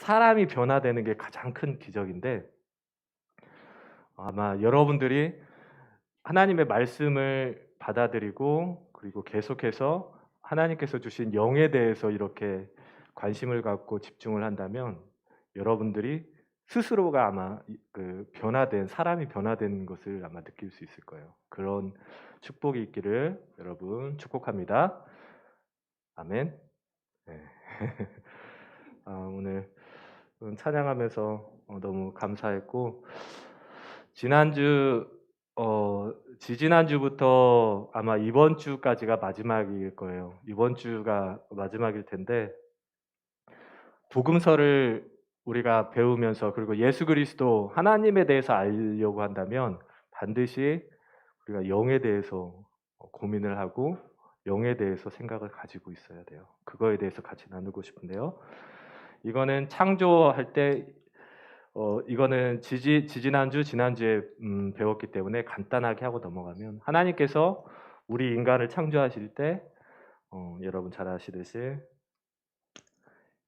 사람이 변화되는 게 가장 큰 기적인데, 아마 여러분들이 하나님의 말씀을 받아들이고 그리고 계속해서 하나님께서 주신 영에 대해서 이렇게 관심을 갖고 집중을 한다면 여러분들이 스스로가 아마 그 변화된 사람이 변화된 것을 아마 느낄 수 있을 거예요. 그런 축복이 있기를 여러분 축복합니다. 아멘. 네. 오늘 찬양하면서 너무 감사했고, 지난주 지지난주부터 아마 이번 주까지가 마지막일 거예요. 이번 주가 마지막일 텐데, 복음서를 우리가 배우면서 그리고 예수 그리스도 하나님에 대해서 알려고 한다면 반드시 우리가 영에 대해서 고민을 하고 영에 대해서 생각을 가지고 있어야 돼요. 그거에 대해서 같이 나누고 싶은데요. 이거는 창조할 때 이거는 지지난주 지난주에 배웠기 때문에 간단하게 하고 넘어가면, 하나님께서 우리 인간을 창조하실 때 여러분 잘 아시듯이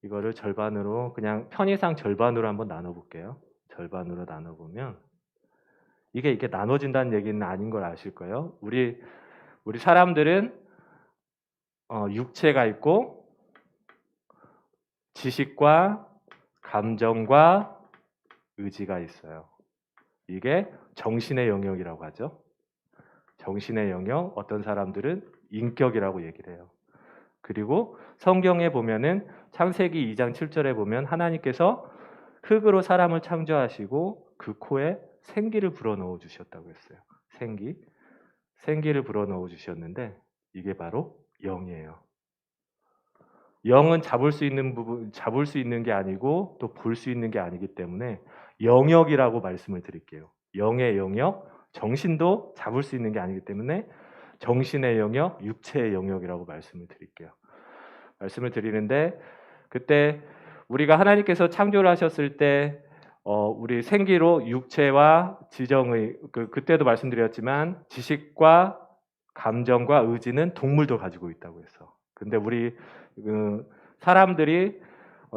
이거를 절반으로, 그냥 편의상 절반으로 한번 나눠볼게요. 절반으로 나눠보면 이게 나눠진다는 얘기는 아닌 걸 아실 거예요. 우리 사람들은 육체가 있고 지식과 감정과 의지가 있어요. 이게 정신의 영역이라고 하죠. 정신의 영역, 어떤 사람들은 인격이라고 얘기를 해요. 그리고 성경에 보면은 창세기 2장 7절에 보면 하나님께서 흙으로 사람을 창조하시고 그 코에 생기를 불어넣어 주셨다고 했어요. 생기를 불어넣어 주셨는데 이게 바로 영이에요. 영은 잡을 수 있는 게 아니고 또 볼 수 있는 게 아니기 때문에 영역이라고 말씀을 드릴게요. 영의 영역, 정신도 잡을 수 있는 게 아니기 때문에 정신의 영역, 육체의 영역이라고 말씀을 드릴게요. 말씀을 드리는데, 그때 우리가 하나님께서 창조를 하셨을 때 우리 생기로 육체와 지정의 그때도 말씀드렸지만 지식과 감정과 의지는 동물도 가지고 있다고 해서. 근데 우리 사람들이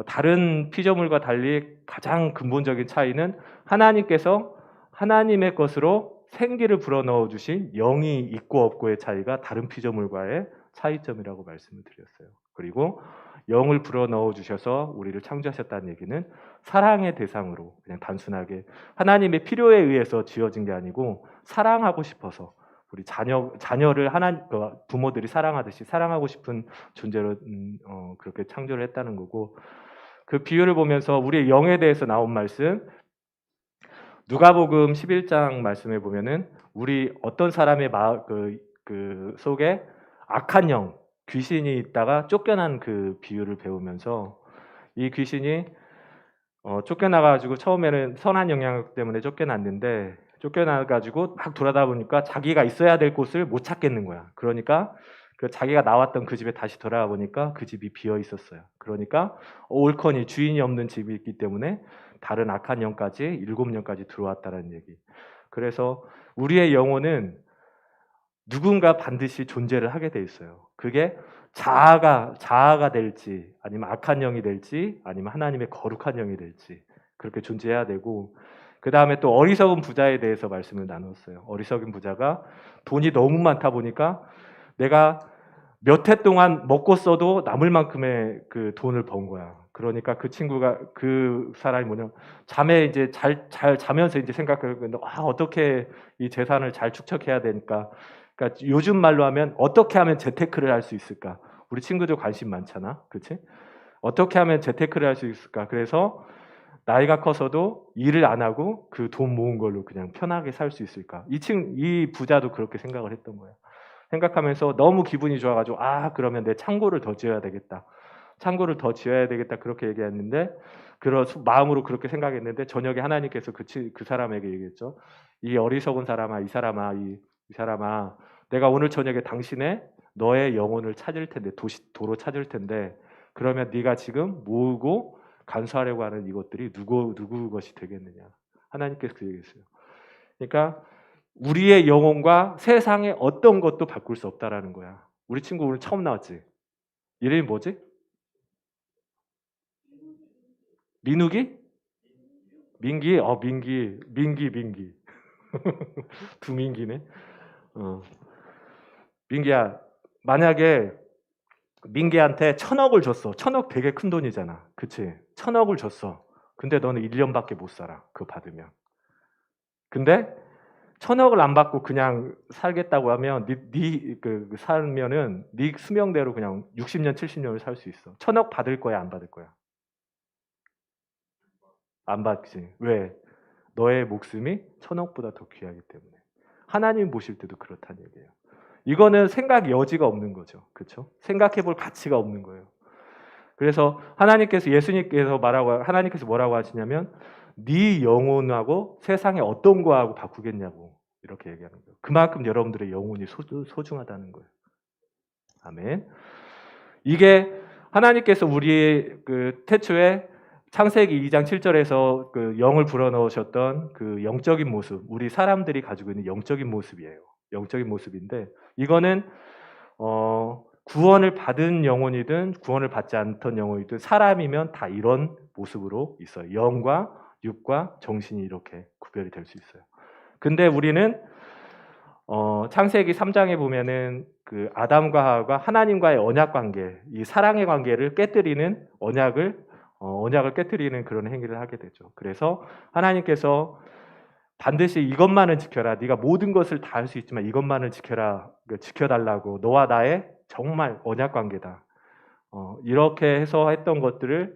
다른 피조물과 달리 가장 근본적인 차이는 하나님께서 하나님의 것으로 생기를 불어넣어 주신 영이 있고 없고의 차이가 다른 피조물과의 차이점이라고 말씀을 드렸어요. 그리고 영을 불어넣어 주셔서 우리를 창조하셨다는 얘기는 사랑의 대상으로, 그냥 단순하게 하나님의 필요에 의해서 지어진 게 아니고 사랑하고 싶어서, 우리 자녀를 부모들이 사랑하듯이 사랑하고 싶은 존재로 그렇게 창조를 했다는 거고, 그 비유를 보면서 우리의 영에 대해서 나온 말씀, 누가복음 11장 말씀에 보면은 우리 어떤 사람의 그 속에 악한 영, 귀신이 있다가 쫓겨난 그 비유를 배우면서, 이 귀신이 쫓겨나가지고 처음에는 선한 영향력 때문에 쫓겨나가지고 막 돌아다 보니까 자기가 있어야 될 곳을 못 찾겠는 거야. 그러니까 그 자기가 나왔던 그 집에 다시 돌아가 보니까 그 집이 비어 있었어요. 그러니까 옳거니 주인이 없는 집이 있기 때문에 다른 악한 영까지 7명까지 들어왔다는 얘기. 그래서 우리의 영혼은 누군가 반드시 존재를 하게 돼 있어요. 그게 자아가 될지, 아니면 악한 영이 될지, 아니면 하나님의 거룩한 영이 될지, 그렇게 존재해야 되고, 그 다음에 또 어리석은 부자에 대해서 말씀을 나눴어요. 어리석은 부자가 돈이 너무 많다 보니까 내가 몇 해 동안 먹고 써도 남을 만큼의 그 돈을 번 거야. 그러니까 그 사람이 뭐냐, 잠에 이제 잘 자면서 이제 생각하고 있는데, 어떻게 이 재산을 잘 축적해야 되니까, 그러니까 요즘 말로 하면 어떻게 하면 재테크를 할 수 있을까? 우리 친구들 관심 많잖아, 그렇지? 어떻게 하면 재테크를 할 수 있을까? 그래서 나이가 커서도 일을 안 하고 그 돈 모은 걸로 그냥 편하게 살 수 있을까? 이 부자도 그렇게 생각을 했던 거예요. 생각하면서 너무 기분이 좋아가지고, 그러면 내 창고를 더 지어야 되겠다. 창고를 더 지어야 되겠다. 그렇게 얘기했는데, 마음으로 그렇게 생각했는데, 저녁에 하나님께서 그 사람에게 얘기했죠. 이 어리석은 사람아, 이 사람아, 내가 오늘 저녁에 너의 영혼을 찾을 텐데, 도로 찾을 텐데, 그러면 네가 지금 모으고 간수하려고 하는 이것들이 누구 것이 되겠느냐. 하나님께서 그 얘기했어요. 그러니까 우리의 영혼과 세상의 어떤 것도 바꿀 수 없다라는 거야. 우리 친구 오늘 처음 나왔지? 이름이 뭐지? 민욱이? 민기? 민기. 두 민기네. 민기야, 만약에 민기한테 1,000억을 줬어. 1,000억 되게 큰 돈이잖아. 그치? 1,000억을 줬어. 근데 너는 1년밖에 못 살아. 그거 받으면. 근데 1,000억을 안 받고 그냥 살겠다고 하면 살면은 네 수명대로 그냥 60년, 70년을 살 수 있어. 1,000억 받을 거야, 안 받을 거야? 안 받지. 왜? 너의 목숨이 1,000억보다 더 귀하기 때문에. 하나님 보실 때도 그렇다는 얘기예요. 이거는 생각 여지가 없는 거죠. 그렇죠? 생각해 볼 가치가 없는 거예요. 그래서 하나님께서 뭐라고 하시냐면 네 영혼하고 세상에 어떤 거하고 바꾸겠냐고 이렇게 얘기하는 거예요. 그만큼 여러분들의 영혼이 소중하다는 거예요. 아멘. 이게 하나님께서 우리 태초에 창세기 2장 7절에서 영을 불어넣으셨던 그 영적인 모습, 우리 사람들이 가지고 있는 영적인 모습이에요. 영적인 모습인데 이거는 구원을 받은 영혼이든 구원을 받지 않던 영혼이든 사람이면 다 이런 모습으로 있어요. 영과 육과 정신이 이렇게 구별이 될 수 있어요. 근데 우리는 창세기 3장에 보면은 그 아담과 하와가 하나님과의 언약 관계, 이 사랑의 관계를 깨뜨리는 언약을 깨뜨리는 그런 행위를 하게 되죠. 그래서 하나님께서 반드시 이것만은 지켜라. 네가 모든 것을 다 할 수 있지만 이것만은 지켜달라고. 너와 나의 정말 언약 관계다. 이렇게 해서 했던 것들을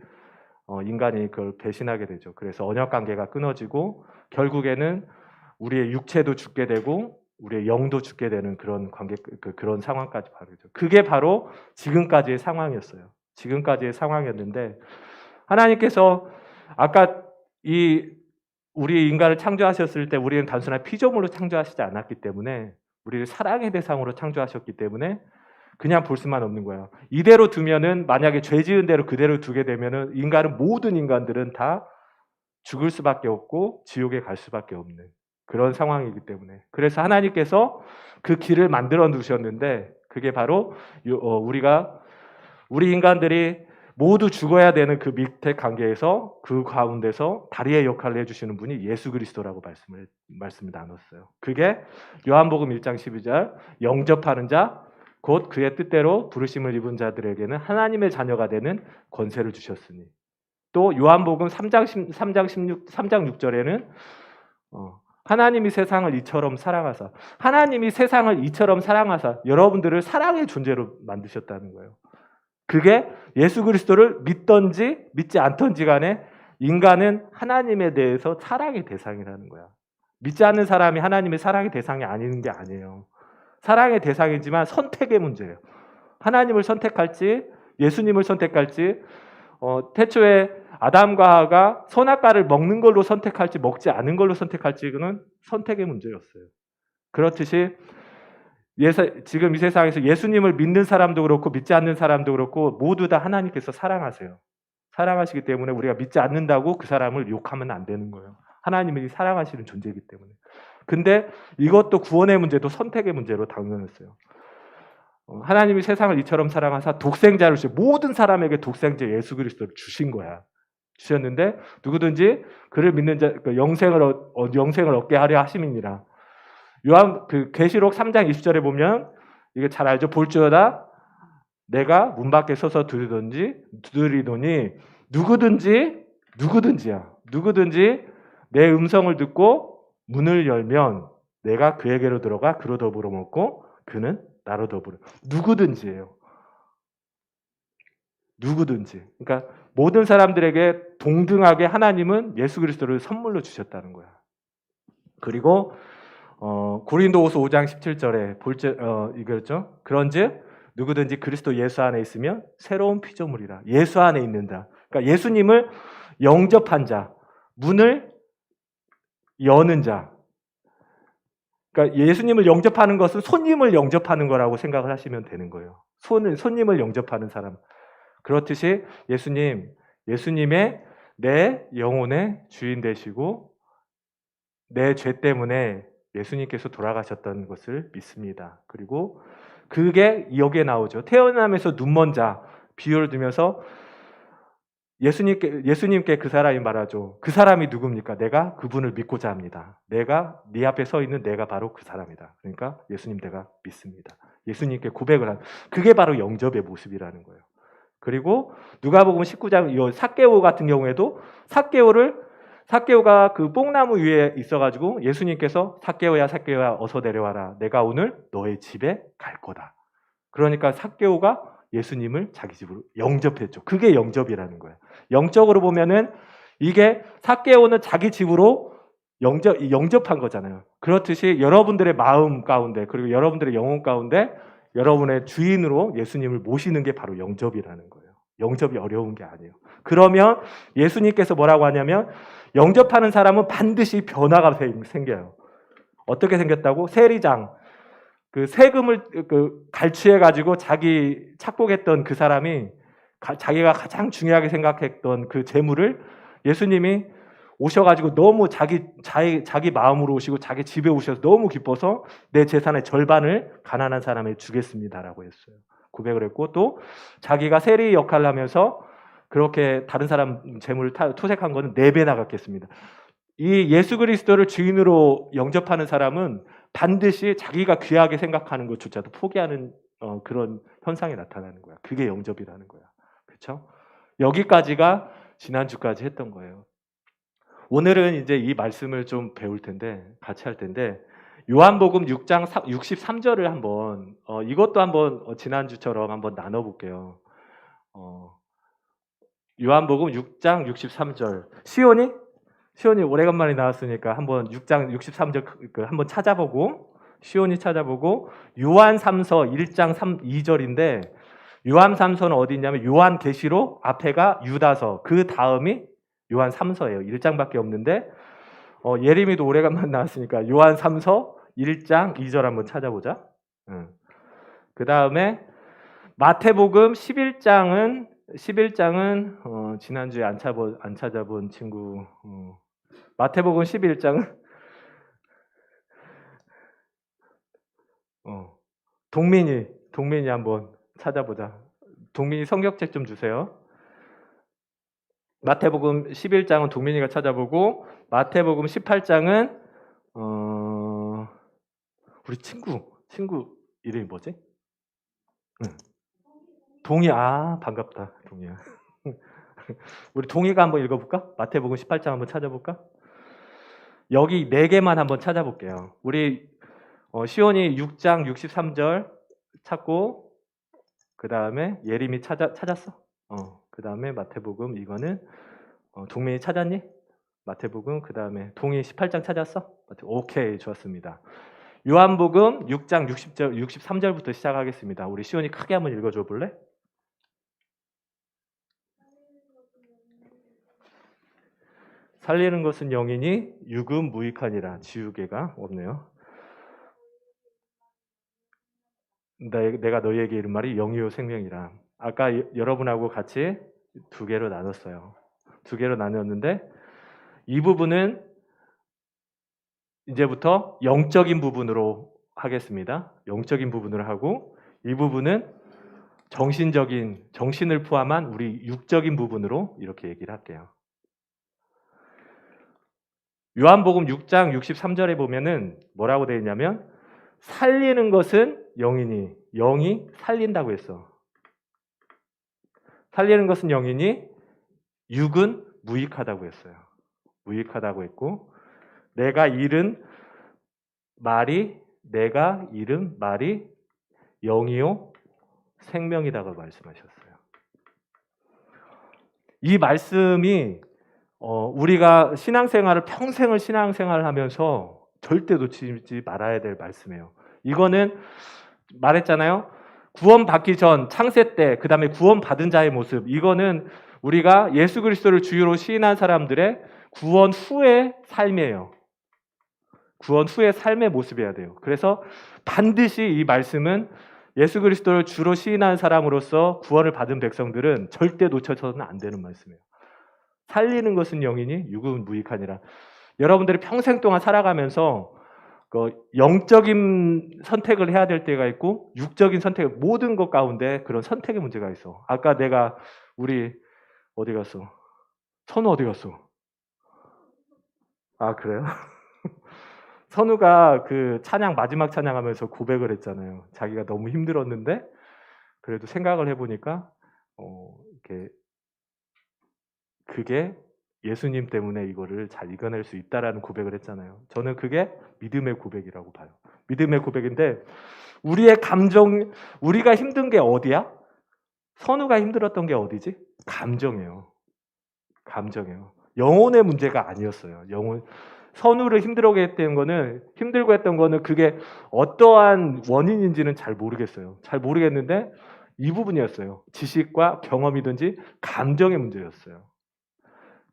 인간이 그걸 배신하게 되죠. 그래서 언약 관계가 끊어지고 결국에는 우리의 육체도 죽게 되고 우리의 영도 죽게 되는 그런 관계, 그런 상황까지 바르죠. 그게 바로 지금까지의 상황이었어요. 지금까지의 상황이었는데 하나님께서 아까 우리 인간을 창조하셨을 때 우리는 단순한 피조물로 창조하시지 않았기 때문에 우리를 사랑의 대상으로 창조하셨기 때문에 그냥 볼 수만 없는 거예요. 이대로 두면은 만약에 죄 지은 대로 그대로 두게 되면은 모든 인간들은 다 죽을 수밖에 없고 지옥에 갈 수밖에 없는 그런 상황이기 때문에 그래서 하나님께서 그 길을 만들어 두셨는데 그게 바로 우리 인간들이 모두 죽어야 되는 그 밑에 관계에서 그 가운데서 다리의 역할을 해주시는 분이 예수 그리스도라고 말씀을 나눴어요. 그게 요한복음 1장 12절 영접하는 자 곧 그의 뜻대로 부르심을 입은 자들에게는 하나님의 자녀가 되는 권세를 주셨으니 또 요한복음 3장 6절에는 하나님이 세상을 이처럼 사랑하사 여러분들을 사랑의 존재로 만드셨다는 거예요. 그게 예수 그리스도를 믿던지 믿지 않던지 간에 인간은 하나님에 대해서 사랑의 대상이라는 거야. 믿지 않는 사람이 하나님의 사랑의 대상이 아닌 게 아니에요. 사랑의 대상이지만 선택의 문제예요. 하나님을 선택할지 예수님을 선택할지 태초에 아담과 하와가 선악과를 먹는 걸로 선택할지 먹지 않은 걸로 선택할지는 선택의 문제였어요. 그렇듯이 지금 이 세상에서 예수님을 믿는 사람도 그렇고 믿지 않는 사람도 그렇고 모두 다 하나님께서 사랑하세요. 사랑하시기 때문에 우리가 믿지 않는다고 그 사람을 욕하면 안 되는 거예요. 하나님이 사랑하시는 존재이기 때문에. 근데 이것도 구원의 문제도 선택의 문제로 당면했어요. 하나님이 세상을 이처럼 사랑하사 독생자를 모든 사람에게 독생자 예수 그리스도를 주신 거야. 주셨는데 누구든지 그를 믿는 자 영생을 얻게 하려 하심이니라. 계시록 3장 20절에 보면 이게 잘 알죠. 볼지어다 내가 문 밖에 서서 두드리더니 누구든지 내 음성을 듣고 문을 열면 내가 그에게로 들어가 그로 더불어 먹고 그는 나로 더불어. 누구든지예요. 누구든지. 그러니까 모든 사람들에게 동등하게 하나님은 예수 그리스도를 선물로 주셨다는 거야. 그리고 고린도후서 5장 17절에 이거죠. 그런즉 누구든지 그리스도 예수 안에 있으면 새로운 피조물이라. 예수 안에 있는다. 그러니까 예수님을 영접한 자, 문을 여는 자. 그러니까 예수님을 영접하는 것은 손님을 영접하는 거라고 생각을 하시면 되는 거예요. 손님을 영접하는 사람. 그렇듯이 예수님의 내 영혼의 주인 되시고 내 죄 때문에 예수님께서 돌아가셨던 것을 믿습니다. 그리고 그게 여기에 나오죠. 태어나면서 눈먼 자 비유를 들면서 예수님께 그 사람이 말하죠. 그 사람이 누굽니까? 내가 그분을 믿고자 합니다. 네 앞에 서 있는 내가 바로 그 사람이다. 그러니까 예수님 내가 믿습니다. 예수님께 고백을 한 그게 바로 영접의 모습이라는 거예요. 그리고 누가복음 19장 이 삭개오 같은 경우에도 삭개오가 그 뽕나무 위에 있어가지고 예수님께서 삭개오야 어서 내려와라. 내가 오늘 너의 집에 갈 거다. 그러니까 삭개오가 예수님을 자기 집으로 영접했죠. 그게 영접이라는 거예요. 영적으로 보면은 이게 삭개오는 자기 집으로 영접한 거잖아요. 그렇듯이 여러분들의 마음 가운데 그리고 여러분들의 영혼 가운데 여러분의 주인으로 예수님을 모시는 게 바로 영접이라는 거예요. 영접이 어려운 게 아니에요. 그러면 예수님께서 뭐라고 하냐면 영접하는 사람은 반드시 변화가 생겨요. 어떻게 생겼다고? 세리장. 그 세금을 갈취해 가지고 자기 착복했던 그 사람이 자기가 가장 중요하게 생각했던 그 재물을 예수님이 오셔가지고 너무 자기 마음으로 오시고 자기 집에 오셔서 너무 기뻐서 내 재산의 절반을 가난한 사람에게 주겠습니다라고 했어요. 고백을 했고 또 자기가 세리 역할을 하면서 그렇게 다른 사람 재물을 토색한 거는 4배나 갚겠습니다. 이 예수 그리스도를 주인으로 영접하는 사람은 반드시 자기가 귀하게 생각하는 것조차도 포기하는 그런 현상이 나타나는 거야. 그게 영접이라는 거야. 그렇죠? 여기까지가 지난주까지 했던 거예요. 오늘은 이제 이 말씀을 좀 배울 텐데 같이 할 텐데 요한복음 6장 63절을 한번 이것도 한번 지난주처럼 한번 나눠볼게요. 요한복음 6장 63절 시온이 오래간만에 나왔으니까 한번 6장 63절 한번 찾아보고 시온이 찾아보고 요한 3서 1장 2절인데 요한 3서는 어디 있냐면 요한 계시록 앞에가 유다서 그 다음이 요한 3서예요. 1장밖에 없는데 예림이도 오래간만에 나왔으니까 요한 3서 1장 2절 한번 찾아보자. 그 다음에 마태복음 11장은 지난주에 안 찾아본 친구 마태복음 11장은 동민이 한번 찾아보자. 동민이 성경책 좀 주세요. 마태복음 11장은 동민이가 찾아보고 마태복음 18장은 우리 친구 이름이 뭐지? 동희. 반갑다 동희야. 우리 동희가 한번 읽어볼까? 마태복음 18장 한번 찾아볼까? 여기 4개만 한번 찾아볼게요. 우리 시온이 6장 63절 찾고 그 다음에 예림이 찾았어? 그 다음에 마태복음 이거는 동민이 찾았니? 마태복음 그 다음에 동희 18장 찾았어? 오케이 좋았습니다. 요한복음 6장 63절부터 시작하겠습니다. 우리 시온이 크게 한번 읽어줘 볼래? 살리는 것은 영이니 육은 무익하니라. 지우개가 없네요. 내가 너희에게 이른 말이 영이요 생명이라. 아까 여러분하고 같이 2개로 나눴어요. 2개로 나눴는데 이 부분은 이제부터 영적인 부분으로 하겠습니다. 영적인 부분으로 하고 이 부분은 정신을 포함한 우리 육적인 부분으로 이렇게 얘기를 할게요. 요한복음 6장 63절에 보면은 뭐라고 되어 있냐면 살리는 것은 영이니 영이 살린다고 했어. 살리는 것은 영이니 육은 무익하다고 했어요. 무익하다고 했고 내가 잃은 말이 영이요 생명이다고 말씀하셨어요. 이 말씀이 우리가 평생을 신앙생활을 하면서 절대 놓치지 말아야 될 말씀이에요. 이거는 말했잖아요. 구원받기 전 창세 때 그다음에 구원받은 자의 모습 이거는 우리가 예수 그리스도를 주유로 시인한 사람들의 구원 후의 삶이에요. 구원 후의 삶의 모습이어야 돼요. 그래서 반드시 이 말씀은 예수 그리스도를 주로 시인한 사람으로서 구원을 받은 백성들은 절대 놓쳐서는 안 되는 말씀이에요. 살리는 것은 영이니 육은 무익하니라. 여러분들이 평생 동안 살아가면서 영적인 선택을 해야 될 때가 있고 육적인 선택 모든 것 가운데 그런 선택의 문제가 있어. 아까 내가 우리 어디 갔어? 선우 어디 갔어? 아, 그래요? 선우가 그 찬양 마지막 찬양하면서 고백을 했잖아요. 자기가 너무 힘들었는데 그래도 생각을 해보니까 이렇게 그게 예수님 때문에 이거를 잘 이겨낼 수 있다라는 고백을 했잖아요. 저는 그게 믿음의 고백이라고 봐요. 믿음의 고백인데 우리의 감정, 우리가 힘든 게 어디야? 선우가 힘들었던 게 어디지? 감정이에요. 감정이에요. 영혼의 문제가 아니었어요. 선우를 힘들고 했던 거는 그게 어떠한 원인인지는 잘 모르겠어요. 잘 모르겠는데 이 부분이었어요. 지식과 경험이든지 감정의 문제였어요.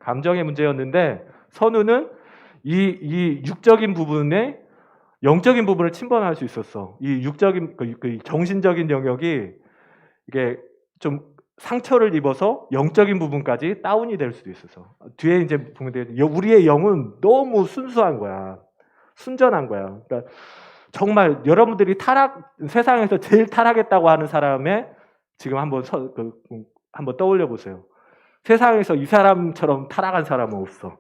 감정의 문제였는데 선우는 이 육적인 부분에 영적인 부분을 침범할 수 있었어. 이 육적인 그 정신적인 영역이 이게 좀 상처를 입어서 영적인 부분까지 다운이 될 수도 있어서 뒤에 이제 보면 돼요. 우리의 영은 너무 순수한 거야. 순전한 거야. 그러니까 정말 여러분들이 세상에서 제일 타락했다고 하는 사람의 지금 한번 떠올려 보세요. 세상에서 이 사람처럼 타락한 사람은 없어.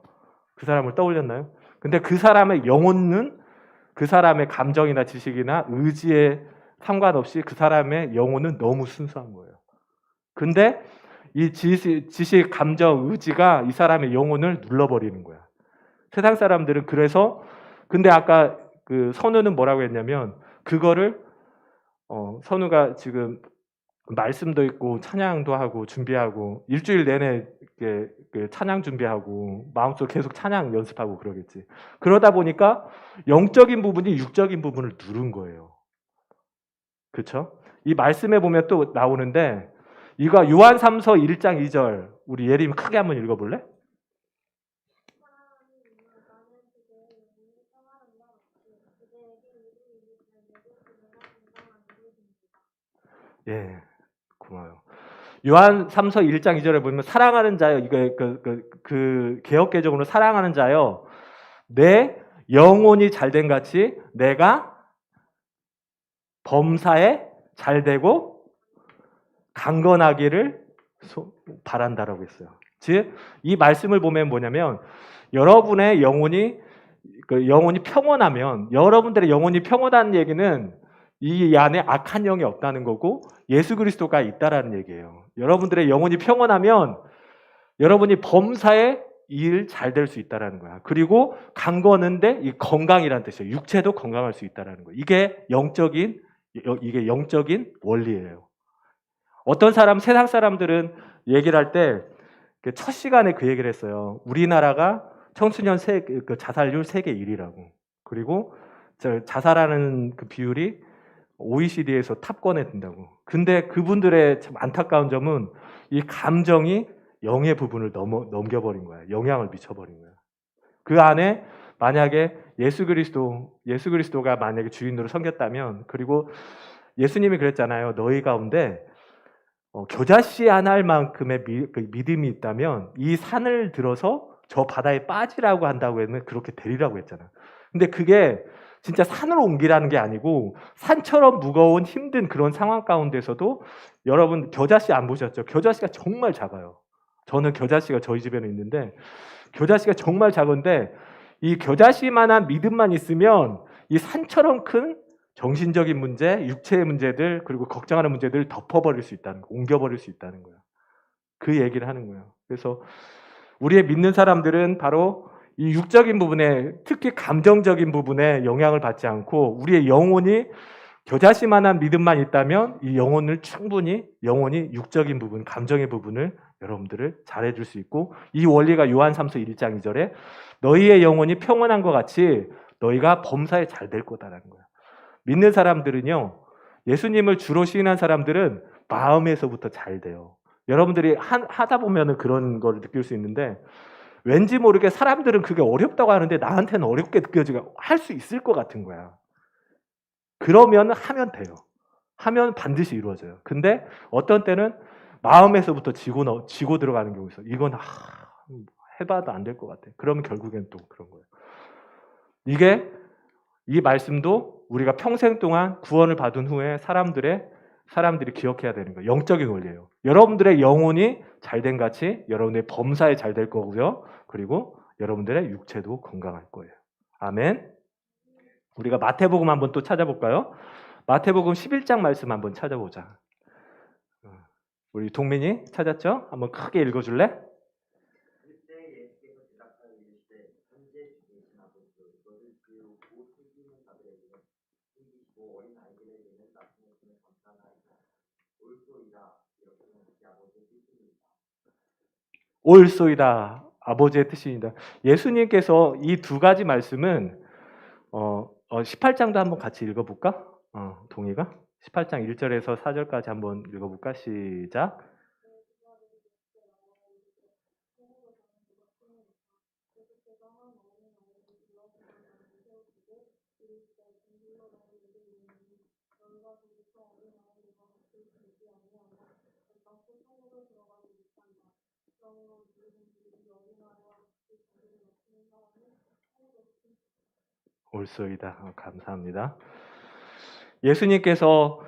그 사람을 떠올렸나요? 근데 그 사람의 영혼은 그 사람의 감정이나 지식이나 의지에 상관없이 그 사람의 영혼은 너무 순수한 거예요. 근데 이 지식, 감정, 의지가 이 사람의 영혼을 눌러버리는 거야. 세상 사람들은 그래서 근데 아까 그 선우는 뭐라고 했냐면 그거를 선우가 지금 말씀도 있고 찬양도 하고 준비하고 일주일 내내 그 찬양 준비하고 마음속으로 계속 찬양 연습하고 그러겠지. 그러다 보니까 영적인 부분이 육적인 부분을 누른 거예요. 그렇죠? 이 말씀에 보면 또 나오는데 이거 요한 3서 1장 2절 우리 예림 크게 한번 읽어볼래? 예, 고마워요. 요한 3서 1장 2절에 보면 사랑하는 자여 이거 그 개역 개정으로 사랑하는 자여 내 영혼이 잘된 같이 내가 범사에 잘되고 강건하기를 바란다라고 했어요. 즉 이 말씀을 보면 뭐냐면 여러분의 영혼이 평온하면 여러분들의 영혼이 평온한 얘기는 이 안에 악한 영이 없다는 거고 예수 그리스도가 있다라는 얘기예요. 여러분들의 영혼이 평온하면 여러분이 범사에 일 잘 될 수 있다라는 거야. 그리고 강건한데 이 건강이라는 뜻이에요. 육체도 건강할 수 있다라는 거예요. 이게 영적인 원리예요. 어떤 세상 사람들은 얘기를 할 때 첫 시간에 그 얘기를 했어요. 우리나라가 청소년 자살률 세계 1위라고. 그리고 자살하는 그 비율이 OECD에서 탑권에 든다고. 근데 그분들의 참 안타까운 점은 이 감정이 영의 부분을 넘겨버린 거야. 영향을 미쳐버린 거야. 그 안에 만약에 예수 그리스도가 만약에 주인으로 섬겼다면 그리고 예수님이 그랬잖아요. 너희 가운데 겨자씨 안 할 만큼의 믿음이 있다면 이 산을 들어서 저 바다에 빠지라고 한다고 했는데 그렇게 되리라고 했잖아. 근데 그게 진짜 산으로 옮기라는 게 아니고 산처럼 무거운 힘든 그런 상황 가운데서도 여러분 겨자씨 안 보셨죠? 겨자씨가 정말 작아요. 저는 겨자씨가 저희 집에는 있는데 겨자씨가 정말 작은데 이 겨자씨만한 믿음만 있으면 이 산처럼 큰 정신적인 문제, 육체의 문제들 그리고 걱정하는 문제들을 덮어버릴 수 있다는 거, 옮겨버릴 수 있다는 거예요. 그 얘기를 하는 거예요. 그래서 우리의 믿는 사람들은 바로 이 육적인 부분에 특히 감정적인 부분에 영향을 받지 않고 우리의 영혼이 겨자씨만한 믿음만 있다면 이 영혼이 육적인 부분, 감정의 부분을 여러분들을 잘해줄 수 있고 이 원리가 요한 3서 1장 2절에 너희의 영혼이 평온한 것 같이 너희가 범사에 잘 될 거다라는 거예요. 믿는 사람들은요. 예수님을 주로 시인한 사람들은 마음에서부터 잘 돼요. 여러분들이 하다 보면 그런 걸 느낄 수 있는데 왠지 모르게 사람들은 그게 어렵다고 하는데 나한테는 어렵게 느껴지고 할 수 있을 것 같은 거야. 그러면 하면 돼요. 하면 반드시 이루어져요. 근데 어떤 때는 마음에서부터 지고 들어가는 경우 있어요. 이건 해봐도 안 될 것 같아. 그러면 결국엔 또 그런 거예요. 이 말씀도 우리가 평생 동안 구원을 받은 후에 사람들의 사람들이 기억해야 되는 거예요. 영적인 원리예요. 여러분들의 영혼이 잘된 같이 여러분의 범사에 잘 될 거고요. 그리고 여러분들의 육체도 건강할 거예요. 아멘. 우리가 마태복음 한번 또 찾아볼까요? 마태복음 11장 말씀 한번 찾아보자. 우리 동민이 찾았죠? 한번 크게 읽어줄래? 올소이다. 아버지의 뜻입니다. 예수님께서 이 두 가지 말씀은 18장도 한번 같이 읽어볼까? 동의가? 18장 1절에서 4절까지 한번 읽어볼까? 시작. 올소이다. 감사합니다. 예수님께서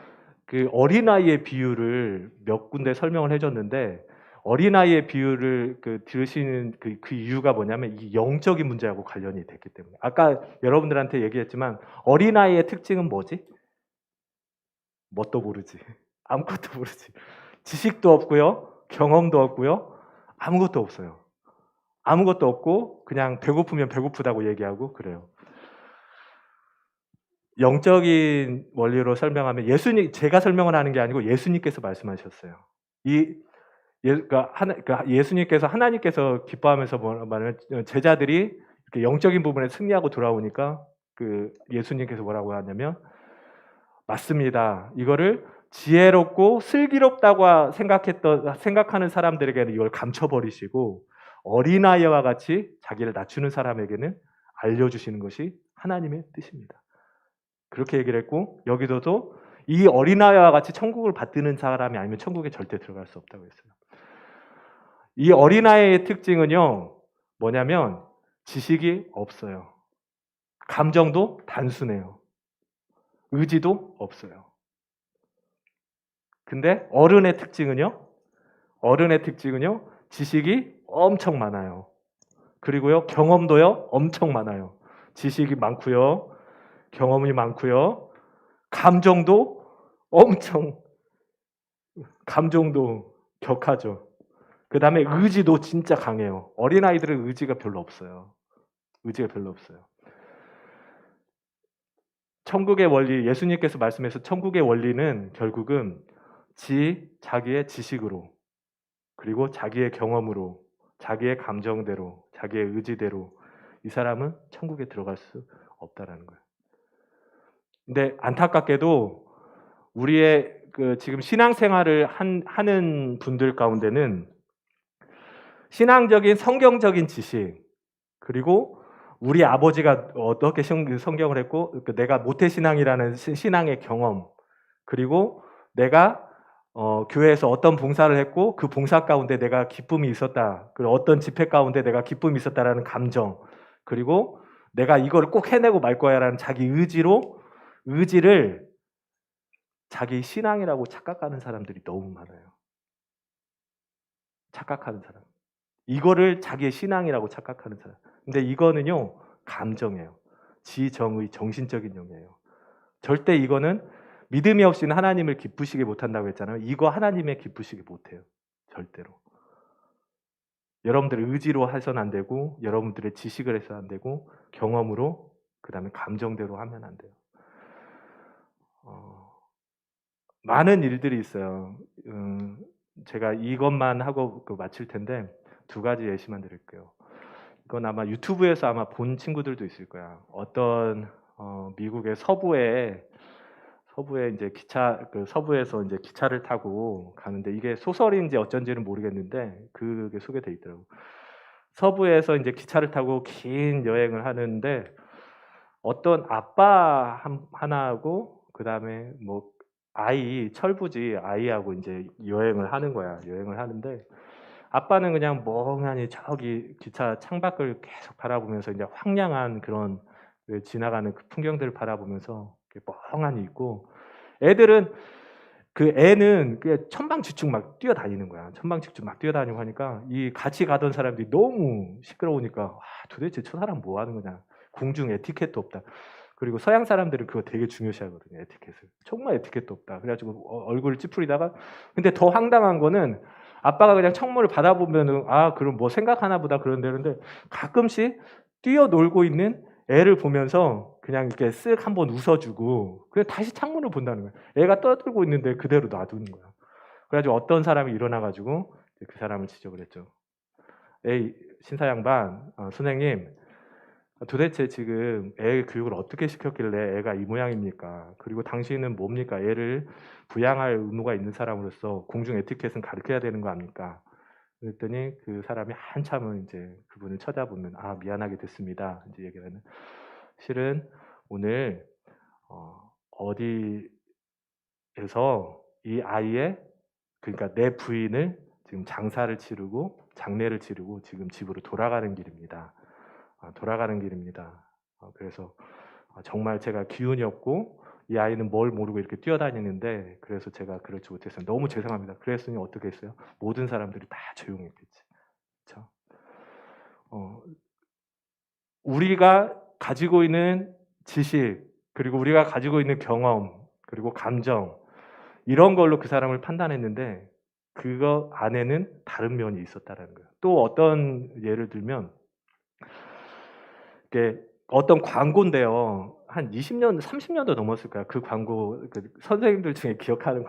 그 어린아이의 비유를 몇 군데 설명을 해줬는데 어린아이의 비유를 들으시는 그 이유가 뭐냐면 이 영적인 문제하고 관련이 됐기 때문에 아까 여러분들한테 얘기했지만 어린아이의 특징은 뭐지? 뭣도 모르지. 아무것도 모르지. 지식도 없고요. 경험도 없고요. 아무것도 없어요. 아무것도 없고 그냥 배고프면 배고프다고 얘기하고 그래요. 영적인 원리로 설명하면 제가 설명을 하는 게 아니고 예수님께서 말씀하셨어요. 예수님께서 하나님께서 기뻐하면서 말하는 제자들이 이렇게 영적인 부분에 승리하고 돌아오니까 예수님께서 뭐라고 하냐면 맞습니다. 이거를 지혜롭고 슬기롭다고 생각하는 사람들에게는 이걸 감춰버리시고 어린아이와 같이 자기를 낮추는 사람에게는 알려주시는 것이 하나님의 뜻입니다. 그렇게 얘기를 했고 여기서도 이 어린아이와 같이 천국을 받드는 사람이 아니면 천국에 절대 들어갈 수 없다고 했어요. 이 어린아이의 특징은요 뭐냐면 지식이 없어요. 감정도 단순해요. 의지도 없어요. 근데 어른의 특징은요 지식이 엄청 많아요. 그리고요 경험도요 엄청 많아요. 지식이 많고요 경험이 많고요 감정도 격하죠. 그 다음에 의지도 진짜 강해요. 어린아이들은 의지가 별로 없어요. 천국의 원리, 예수님께서 말씀해서 천국의 원리는 결국은 자기의 지식으로 그리고 자기의 경험으로 자기의 감정대로 자기의 의지대로 이 사람은 천국에 들어갈 수 없다라는 거예요. 근데 안타깝게도 우리의 지금 신앙생활을 하는 분들 가운데는 신앙적인 성경적인 지식 그리고 우리 아버지가 어떻게 성경을 했고 내가 모태신앙이라는 신앙의 경험 그리고 내가 교회에서 어떤 봉사를 했고 그 봉사 가운데 내가 기쁨이 있었다. 그리고 어떤 집회 가운데 내가 기쁨이 있었다라는 감정 그리고 내가 이걸 꼭 해내고 말 거야라는 자기 의지를 자기 신앙이라고 착각하는 사람들이 너무 많아요. 착각하는 사람. 이거를 자기의 신앙이라고 착각하는 사람. 근데 이거는요, 감정이에요. 지정의 정신적인 영이에요. 절대 이거는 믿음이 없이는 하나님을 기쁘시게 못한다고 했잖아요. 이거 하나님의 기쁘시게 못해요. 절대로. 여러분들의 의지로 해서는 안 되고 여러분들의 지식을 해서는 안 되고 경험으로 그 다음에 감정대로 하면 안 돼요. 많은 일들이 있어요. 제가 이것만 하고 마칠 텐데 두 가지 예시만 드릴게요. 이건 아마 유튜브에서 아마 본 친구들도 있을 거야. 어떤 미국의 서부에 이제 서부에서 이제 기차를 타고 가는데 이게 소설인지 어쩐지는 모르겠는데 그게 소개돼 있더라고. 서부에서 이제 기차를 타고 긴 여행을 하는데 어떤 아빠 하나하고 그 다음에 뭐 철부지 아이하고 이제 여행을 하는 거야. 여행을 하는데 아빠는 그냥 멍하니 저기 기차 창밖을 계속 바라보면서 이제 황량한 그런 지나가는 그 풍경들을 바라보면서 멍하니 있고 애들은 그 애는 그 천방지축 막 뛰어다니는 거야. 천방지축 막 뛰어다니고 하니까 이 같이 가던 사람들이 너무 시끄러우니까 와, 도대체 저 사람 뭐 하는 거냐. 공중 에티켓도 없다. 그리고 서양 사람들은 그거 되게 중요시하거든요. 에티켓을. 정말 에티켓도 없다. 그래가지고 얼굴을 찌푸리다가 근데 더 황당한 거는 아빠가 그냥 청문을 받아보면은 아 그럼 뭐 생각하나 보다 그런데 가끔씩 뛰어놀고 있는 애를 보면서 그냥 이렇게 쓱 한번 웃어주고 그냥 다시 창문을 본다는 거야. 애가 떠들고 있는데 그대로 놔두는 거야. 그래가지고 어떤 사람이 일어나가지고 그 사람을 지적을 했죠. 에이 신사양반 선생님 도대체 지금 애 교육을 어떻게 시켰길래 애가 이 모양입니까? 그리고 당신은 뭡니까? 애를 부양할 의무가 있는 사람으로서 공중 에티켓은 가르쳐야 되는 거 아닙니까? 그랬더니 그 사람이 한참은 이제 그분을 쳐다보면 아 미안하게 됐습니다. 이제 얘기를 하는 실은 오늘 어디에서 이 아이의 그러니까 내 부인을 지금 장사를 치르고 장례를 치르고 지금 집으로 돌아가는 길입니다. 돌아가는 길입니다. 그래서 정말 제가 기운이 없고 이 아이는 뭘 모르고 이렇게 뛰어다니는데 그래서 제가 그렇지 못했어요. 너무 죄송합니다. 그랬으니 어떻게 했어요? 모든 사람들이 다 조용했겠지. 그렇죠? 우리가 가지고 있는 지식 그리고 우리가 가지고 있는 경험 그리고 감정 이런 걸로 그 사람을 판단했는데 그거 안에는 다른 면이 있었다는 거예요. 또 어떤 예를 들면 이게 어떤 광고인데요. 한 20년, 30년도 넘었을 거야. 그 광고 그 선생님들 중에 기억하는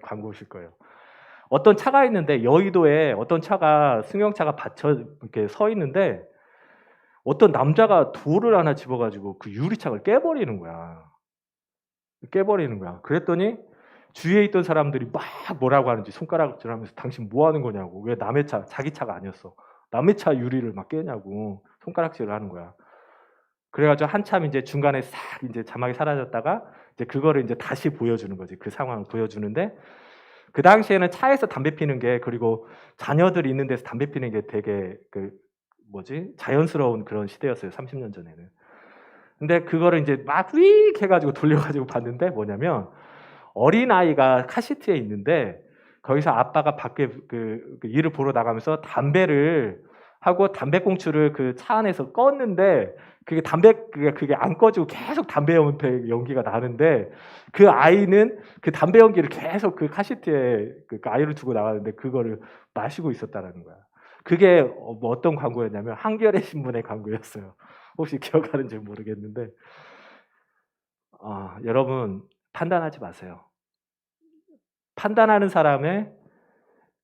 광고실 거예요. 어떤 차가 있는데 여의도에 어떤 차가 승용차가 받쳐 이렇게 서 있는데 어떤 남자가 돌을 하나 집어가지고 그 유리창을 깨버리는 거야. 깨버리는 거야. 그랬더니 주위에 있던 사람들이 막 뭐라고 하는지 손가락질하면서 당신 뭐 하는 거냐고. 왜 남의 차, 자기 차가 아니었어. 남의 차 유리를 막 깨냐고 손가락질을 하는 거야. 그래가지고 한참 이제 중간에 싹 이제 자막이 사라졌다가 이제 그거를 이제 다시 보여주는 거지. 그 상황을 보여주는데 그 당시에는 차에서 담배 피는 게 그리고 자녀들이 있는 데서 담배 피는 게 되게 그 뭐지 자연스러운 그런 시대였어요. 30년 전에는. 근데 그거를 이제 막 휙 해가지고 돌려가지고 봤는데 뭐냐면 어린 아이가 카시트에 있는데 거기서 아빠가 밖에 그 일을 보러 나가면서 담배를 하고 담배꽁초를 그 차 안에서 껐는데 그게 안 꺼지고 계속 담배 연기가 나는데 그 아이는 그 담배 연기를 계속 그 카시트에 그 아이를 두고 나가는데 그거를 마시고 있었다라는 거야. 그게 뭐 어떤 광고였냐면 한겨레 신문의 광고였어요. 혹시 기억하는지 모르겠는데 여러분 판단하지 마세요. 판단하는 사람의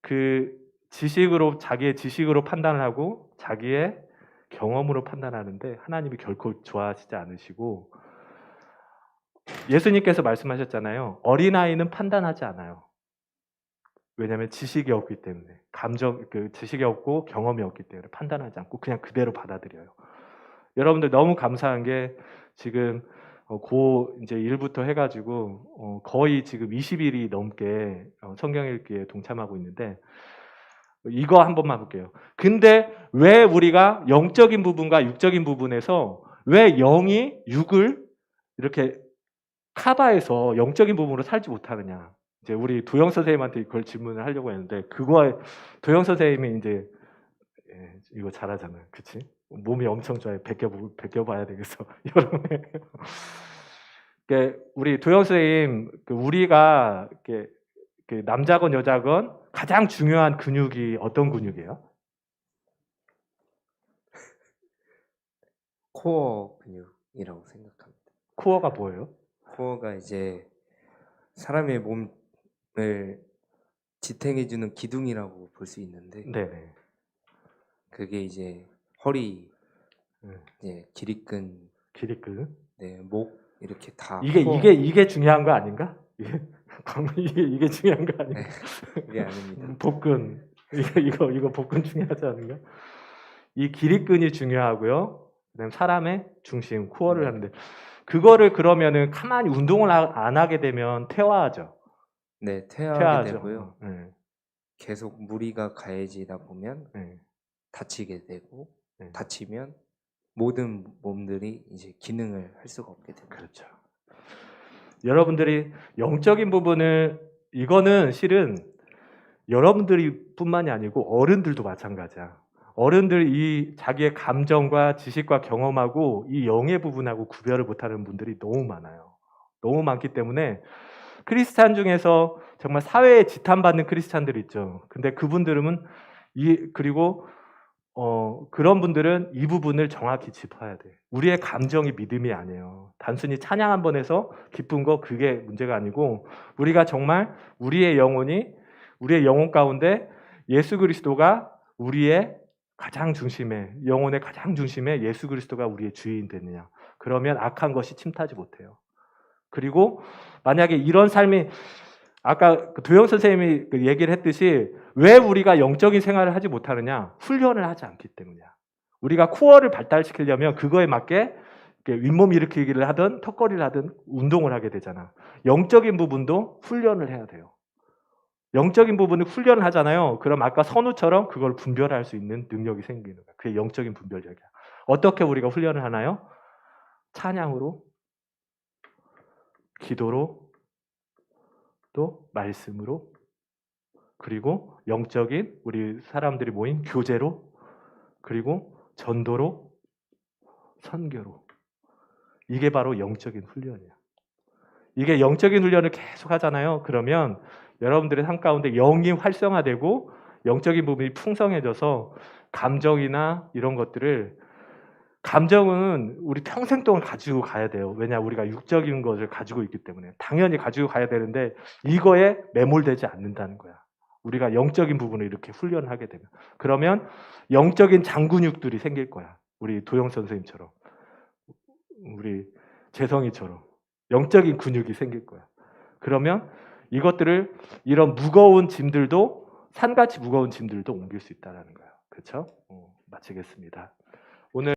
그 지식으로 자기의 지식으로 판단을 하고 자기의 경험으로 판단하는데 하나님이 결코 좋아하시지 않으시고 예수님께서 말씀하셨잖아요. 어린아이는 판단하지 않아요. 왜냐하면 지식이 없기 때문에 지식이 없고 경험이 없기 때문에 판단하지 않고 그냥 그대로 받아들여요. 여러분들 너무 감사한 게 지금 고 이제 1부터 해가지고 거의 지금 20일이 넘게 성경 읽기에 동참하고 있는데 이거 한 번만 볼게요. 근데 왜 우리가 영적인 부분과 육적인 부분에서 왜 영이 육을 이렇게 커버해서 영적인 부분으로 살지 못하느냐? 이제 우리 도영 선생님한테 그걸 질문을 하려고 했는데 그거에 도영 선생님이 이제 이거 잘하잖아요, 그렇지? 몸이 엄청 좋아요. 베껴봐야 되겠어. 여름에. 우리 도영 선생님, 우리가 남자건 여자건 가장 중요한 근육이 어떤 근육이에요? 코어 근육이라고 생각합니다. 코어가 뭐예요? 코어가 이제 사람의 몸을 지탱해주는 기둥이라고 볼 수 있는데, 네네. 그게 이제 허리, 이제 기립근, 네, 목 이렇게 다 이게 중요한 거 아닌가? 이게 중요한 거 아닌가? 네, 그게 아닙니다. 복근 이거 복근 중요하지 않은가? 이 기립근이 중요하고요. 그다음 사람의 중심 코어를 하는데 그거를 그러면은 가만히 운동을 안 하게 되면 퇴화하죠. 네, 퇴화하게 퇴화하죠. 되고요. 계속 무리가 가해지다 보면 다치게 되고 다치면 모든 몸들이 이제 기능을 할 수가 없게 됩니다. 그렇죠. 여러분들이 영적인 부분을 이거는 실은 여러분들이 뿐만이 아니고 어른들도 마찬가지야. 어른들 이 자기의 감정과 지식과 경험하고 이 영의 부분하고 구별을 못하는 분들이 너무 많아요. 너무 많기 때문에 크리스찬 중에서 정말 사회에 지탄받는 크리스찬들이 있죠. 근데 그분들은 그리고 그런 분들은 이 부분을 정확히 짚어야 돼. 우리의 감정이 믿음이 아니에요. 단순히 찬양 한 번 해서 기쁜 거 그게 문제가 아니고 우리가 정말 우리의 영혼 가운데 예수 그리스도가 우리의 가장 중심에, 영혼의 가장 중심에 예수 그리스도가 우리의 주인 되느냐. 그러면 악한 것이 침투하지 못해요. 그리고 만약에 이런 삶이 아까 도영 선생님이 얘기를 했듯이 왜 우리가 영적인 생활을 하지 못하느냐? 훈련을 하지 않기 때문이야. 우리가 코어를 발달시키려면 그거에 맞게 윗몸 일으키기를 하든 턱걸이를 하든 운동을 하게 되잖아. 영적인 부분도 훈련을 해야 돼요. 영적인 부분을 훈련을 하잖아요. 그럼 아까 선우처럼 그걸 분별할 수 있는 능력이 생기는 거야. 그게 영적인 분별력이야. 어떻게 우리가 훈련을 하나요? 찬양으로, 기도로, 또 말씀으로, 그리고 영적인 우리 사람들이 모인 교제로, 그리고 전도로, 선교로. 이게 바로 영적인 훈련이야. 이게 영적인 훈련을 계속 하잖아요. 그러면 여러분들의 삶 가운데 영이 활성화되고 영적인 부분이 풍성해져서 감정이나 이런 것들을, 감정은 우리 평생 동안 가지고 가야 돼요. 왜냐, 우리가 육적인 것을 가지고 있기 때문에 당연히 가지고 가야 되는데 이거에 매몰되지 않는다는 거야. 우리가 영적인 부분을 이렇게 훈련하게 되면, 그러면 영적인 장근육들이 생길 거야. 우리 도영 선생님처럼, 우리 재성이처럼 영적인 근육이 생길 거야. 그러면 이것들을, 이런 무거운 짐들도, 산같이 무거운 짐들도 옮길 수 있다는 거예요. 그렇죠? 마치겠습니다.